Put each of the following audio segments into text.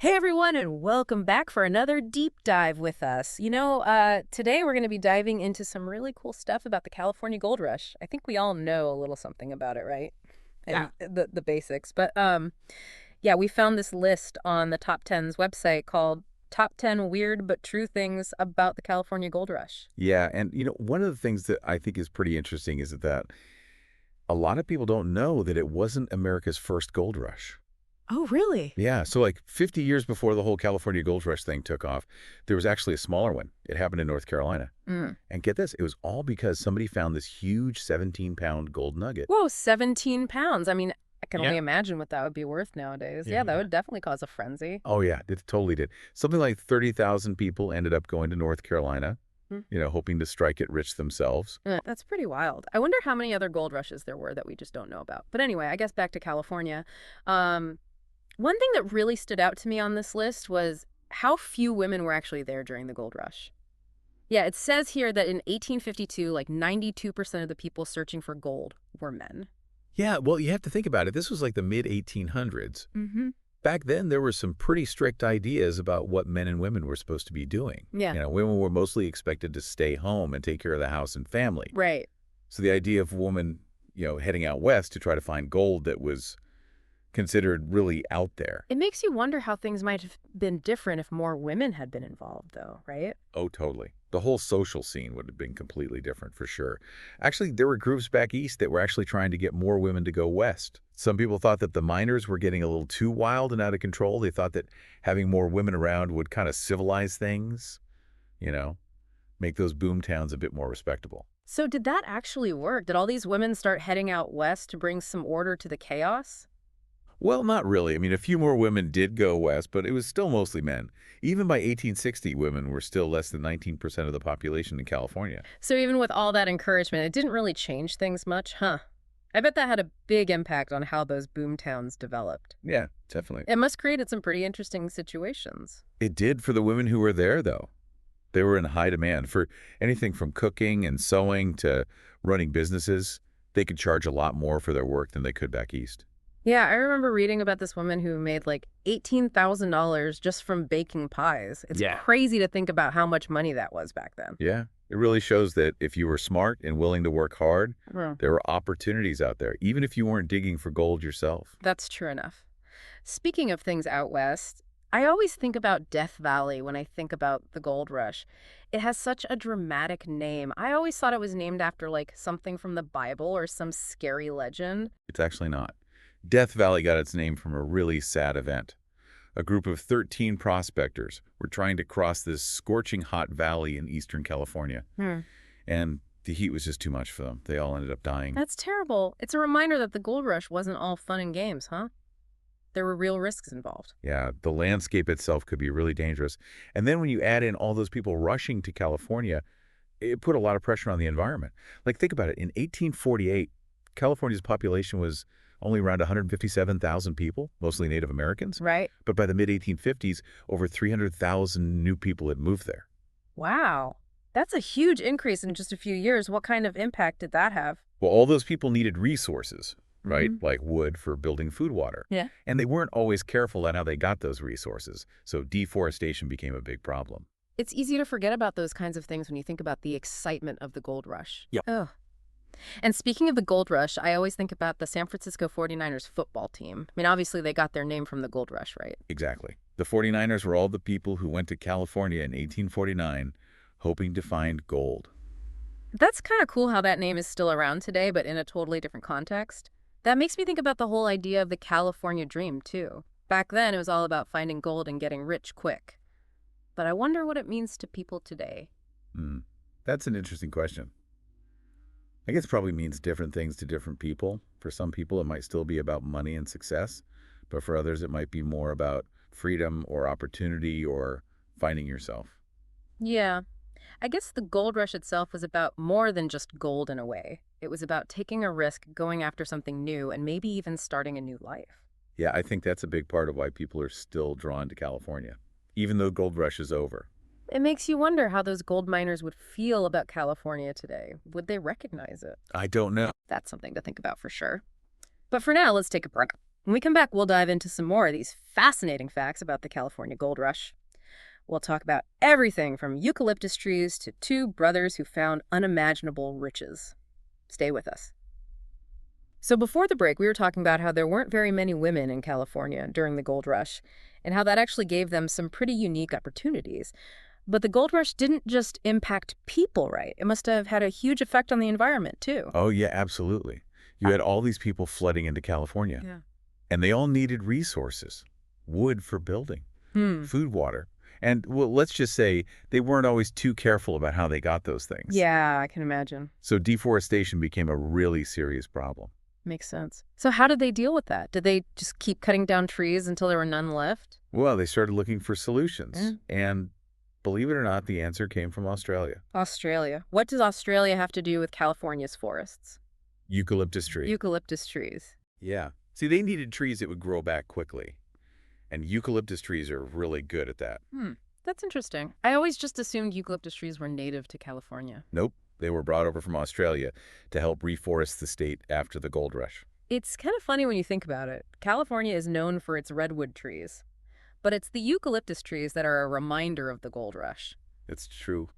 Hey everyone, and welcome back for another deep dive with us. Today we're going to be diving into some really cool stuff about the California Gold Rush. I think we all know a little something about it, right? Yeah. And the basics. Yeah, we found this list on the Top Ten's website called Top 10 Weird But True Things About the California Gold Rush. Yeah, and one of the things that I think is pretty interesting is that a lot of people don't know that it wasn't America's first gold rush. Oh, really? Yeah, so like 50 years before the whole California gold rush thing took off, there was actually a smaller one. It happened in North Carolina. Mm. And get this, it was all because somebody found this huge 17-pound gold nugget. Whoa, 17 pounds. I mean, I can only Yeah. imagine what that would be worth nowadays. Yeah, Yeah, that yeah. would definitely cause a frenzy. Oh yeah, it totally did. Something like 30,000 people ended up going to North Carolina, hoping to strike it rich themselves. That's pretty wild. I wonder how many other gold rushes there were that we just don't know about. But anyway, I guess back to California. Um, One thing that really stood out to me on this list was how few women were actually there during the gold rush. Yeah, it says here that in 1852, like 92% of the people searching for gold were men. Yeah, well, you have to think about it. This was like the mid-1800s. Mm-hmm. Back then, there were some pretty strict ideas about what men and women were supposed to be doing. Yeah, Women were mostly expected to stay home and take care of the house and family. right. So the idea of a woman, heading out west to try to find gold that was considered really out there. It makes you wonder how things might have been different if more women had been involved, though, right? Oh, totally. The whole social scene would have been completely different for sure. Actually, there were groups back east that were actually trying to get more women to go west. Some people thought that the miners were getting a little too wild and out of control. They thought that having more women around would kind of civilize things, you know, make those boom towns a bit more respectable. So did that actually work? Did all these women start heading out west to bring some order to the chaos? Well, not really. I mean, a few more women did go west, but it was still mostly men. Even by 1860, women were still less than 19% of the population in California. So even with all that encouragement, it didn't really change things much, huh? I bet that had a big impact on how those boom towns developed. Yeah, definitely. It must created some pretty interesting situations. It did for the women who were there, though. They were in high demand for anything from cooking and sewing to running businesses. They could charge a lot more for their work than they could back east. Yeah, I remember reading about this woman who made like $18,000 just from baking pies. It's Yeah. crazy to think about how much money that was back then. Yeah, it really shows that if you were smart and willing to work hard, Hmm. there were opportunities out there, even if you weren't digging for gold yourself. That's true enough. Speaking of things out west, I always think about Death Valley when I think about the gold rush. It has such a dramatic name. I always thought it was named after like something from the Bible or some scary legend. It's actually not. Death Valley got its name from a really sad event. A group of 13 prospectors were trying to cross this scorching hot valley in eastern California, Hmm. and the heat was just too much for them. They all ended up dying. That's terrible. It's a reminder that the gold rush wasn't all fun and games, huh? There were real risks involved. Yeah, the landscape itself could be really dangerous. And then when you add in all those people rushing to California, it put a lot of pressure on the environment. Like, think about it. In 1848, California's population was only around 157,000 people, mostly Native Americans. Right? But by the mid-1850s, over 300,000 new people had moved there. Wow. That's a huge increase in just a few years. What kind of impact did that have? Well, all those people needed resources, right? Mhm. Like wood for building food, water. Yeah. And they weren't always careful on how they got those resources, so deforestation became a big problem. It's easy to forget about those kinds of things when you think about the excitement of the gold rush. Yep. Oh. And speaking of the gold rush, I always think about the San Francisco 49ers football team. I mean, obviously they got their name from the gold rush, right? Exactly. The 49ers were all the people who went to California in 1849 hoping to find gold. That's kind of cool how that name is still around today, but in a totally different context. That makes me think about the whole idea of the California dream, too. Back then, it was all about finding gold and getting rich quick. But I wonder what it means to people today. Hmm. That's an interesting question. I guess it probably means different things to different people. For some people, it might still be about money and success, but for others, it might be more about freedom or opportunity or finding yourself. Yeah, I guess the gold rush itself was about more than just gold in a way. It was about taking a risk, going after something new, and maybe even starting a new life. Yeah, I think that's a big part of why people are still drawn to California, even though gold rush is over. It makes you wonder how those gold miners would feel about California today. Would they recognize it? I don't know. That's something to think about for sure. But for now, let's take a break. When we come back, we'll dive into some more of these fascinating facts about the California Gold Rush. We'll talk about everything from eucalyptus trees to two brothers who found unimaginable riches. Stay with us. So before the break, we were talking about how there weren't very many women in California during the gold rush, and how that actually gave them some pretty unique opportunities. But the gold rush didn't just impact people, right? It must have had a huge effect on the environment, too. Oh, yeah, absolutely. You had all these people flooding into California, Yeah. and they all needed resources. Wood for building, Hmm. food, water. And, well, let's just say they weren't always too careful about how they got those things. Yeah, I can imagine. So deforestation became a really serious problem. Makes sense. So how did they deal with that? Did they just keep cutting down trees until there were none left? Well, they started looking for solutions. Yeah. And believe it or not, the answer came from Australia. Australia. What does Australia have to do with California's forests? Eucalyptus tree. Eucalyptus trees. Yeah. See, they needed trees that would grow back quickly. And eucalyptus trees are really good at that. That's interesting. I always just assumed eucalyptus trees were native to California. Nope. They were brought over from Australia to help reforest the state after the gold rush. It's kind of funny when you think about it. California is known for its redwood trees, but it's the eucalyptus trees that are a reminder of the gold rush. It's true.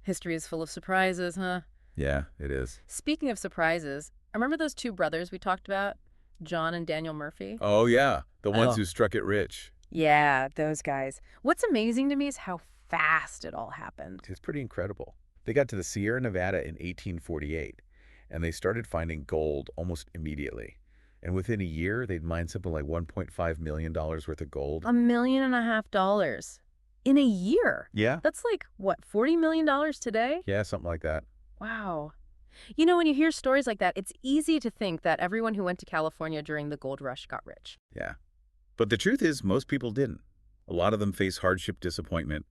History is full of surprises, huh? Yeah, it is. Speaking of surprises, remember those two brothers we talked about? John and Daniel Murphy? Oh, yeah. The ones Oh. who struck it rich. Yeah, those guys. What's amazing to me is how fast it all happened. It's pretty incredible. They got to the Sierra Nevada in 1848, and they started finding gold almost immediately. And within a year, they'd mined something like $1.5 million worth of gold. $1.5 million in a year. Yeah? That's like, what, $40 million today? Yeah, something like that. Wow. You know, when you hear stories like that, it's easy to think that everyone who went to California during the gold rush got rich. Yeah. But the truth is, most people didn't. A lot of them faced hardship, disappointment.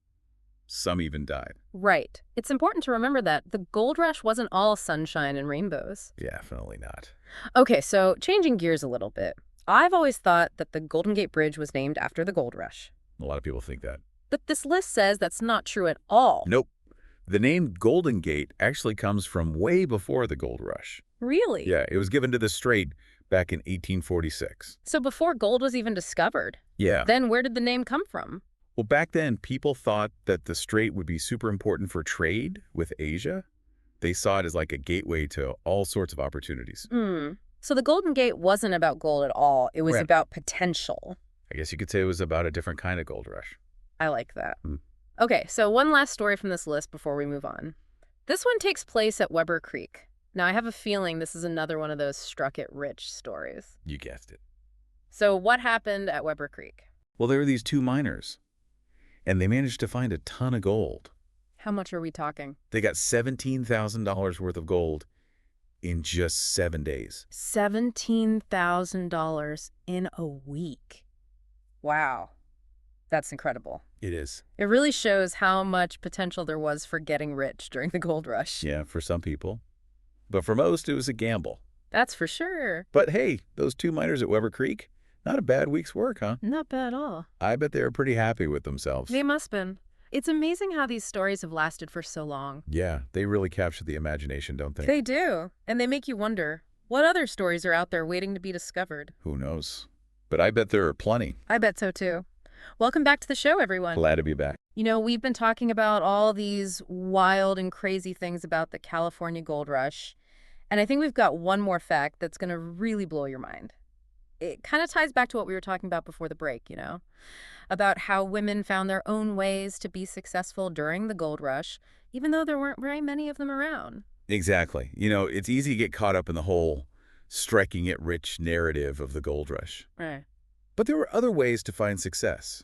Some even died. Right. It's important to remember that the gold rush wasn't all sunshine and rainbows. Definitely not. Okay, so changing gears a little bit. I've always thought that the Golden Gate Bridge was named after the gold rush. A lot of people think that. But this list says that's not true at all. Nope. The name Golden Gate actually comes from way before the gold rush. Really? Yeah, it was given to the strait back in 1846. So before gold was even discovered, Yeah. then where did the name come from? Well, back then, people thought that the strait would be super important for trade with Asia. They saw it as like a gateway to all sorts of opportunities. So the Golden Gate wasn't about gold at all. It was Right. about potential. I guess you could say it was about a different kind of gold rush. I like that. Hmm. Okay, so one last story from this list before we move on. This one takes place at Weber Creek. Now, I have a feeling this is another one of those struck-it-rich stories. You guessed it. So what happened at Weber Creek? Well, there were these two miners, and they managed to find a ton of gold. How much are we talking? They got $17,000 worth of gold in just 7 days. $17,000 in a week. Wow. That's incredible. It is. It really shows how much potential there was for getting rich during the gold rush. Yeah, for some people. But for most, it was a gamble. That's for sure. But hey, those two miners at Weber Creek, not a bad week's work, huh? Not bad at all. I bet they were pretty happy with themselves. They must been. It's amazing how these stories have lasted for so long. Yeah, they really capture the imagination, don't they? They do. And they make you wonder, what other stories are out there waiting to be discovered? Who knows? But I bet there are plenty. I bet so too. Welcome back to the show, everyone. Glad to be back. You know, we've been talking about all these wild and crazy things about the California gold rush. And I think we've got one more fact that's going to really blow your mind. It kind of ties back to what we were talking about before the break, you know, about how women found their own ways to be successful during the gold rush, even though there weren't very many of them around. Exactly. You know, it's easy to get caught up in the whole striking it rich narrative of the gold rush. Right. But there were other ways to find success.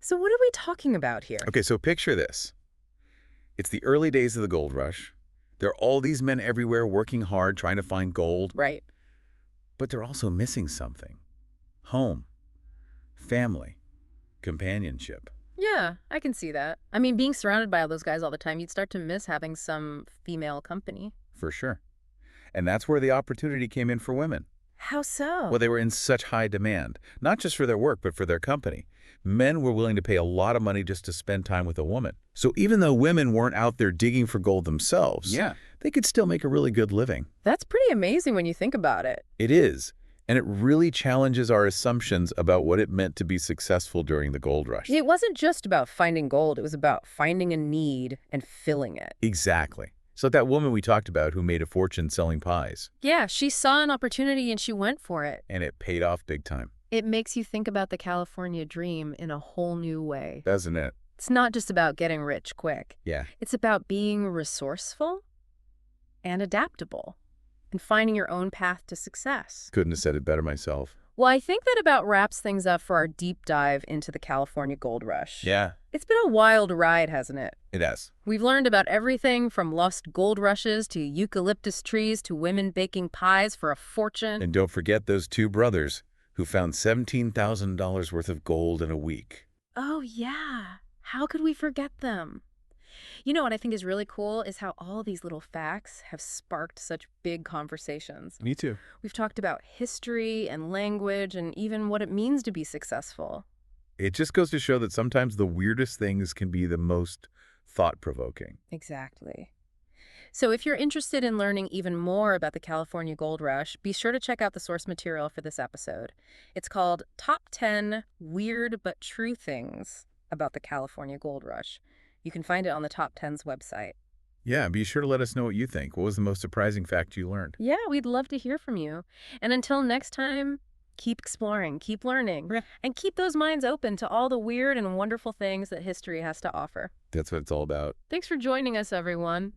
So what are we talking about here? Okay, so picture this. It's the early days of the gold rush. There are all these men everywhere working hard, trying to find gold. Right. But they're also missing something. Home, family, companionship. Yeah, I can see that. I mean, being surrounded by all those guys all the time, you'd start to miss having some female company. For sure. And that's where the opportunity came in for women. How so? Well, they were in such high demand, not just for their work, but for their company. Men were willing to pay a lot of money just to spend time with a woman. So even though women weren't out there digging for gold themselves, they could still make a really good living. That's pretty amazing when you think about it. It is. And it really challenges our assumptions about what it meant to be successful during the gold rush. It wasn't just about finding gold, it was about finding a need and filling it. Exactly. So that woman we talked about who made a fortune selling pies, Yeah, she saw an opportunity and she went for it. and it paid off big time, It makes you think about the California dream in a whole new way. doesn't it? It's not just about getting rich quick. Yeah. It's about being resourceful and adaptable and finding your own path to success. Couldn't have said it better myself. Well, I think that about wraps things up for our deep dive into the California gold rush. Yeah, It's been a wild ride, hasn't it? it has. We've learned about everything from lost gold rushes to eucalyptus trees to women baking pies for a fortune. And don't forget those two brothers who found $17,000 worth of gold in a week. Oh, yeah. How could we forget them? You know what I think is really cool is how all these little facts have sparked such big conversations. Me too. We've talked about history and language and even what it means to be successful. It just goes to show that sometimes the weirdest things can be the most thought-provoking. Exactly. So if you're interested in learning even more about the California Gold Rush, be sure to check out the source material for this episode. It's called Top 10 Weird But True Things About the California Gold Rush. You can find it on the Top 10's website. Yeah, be sure to let us know what you think. What was the most surprising fact you learned? Yeah, we'd love to hear from you. And until next time, keep exploring, keep learning, Yeah. and keep those minds open to all the weird and wonderful things that history has to offer. That's what it's all about. Thanks for joining us, everyone.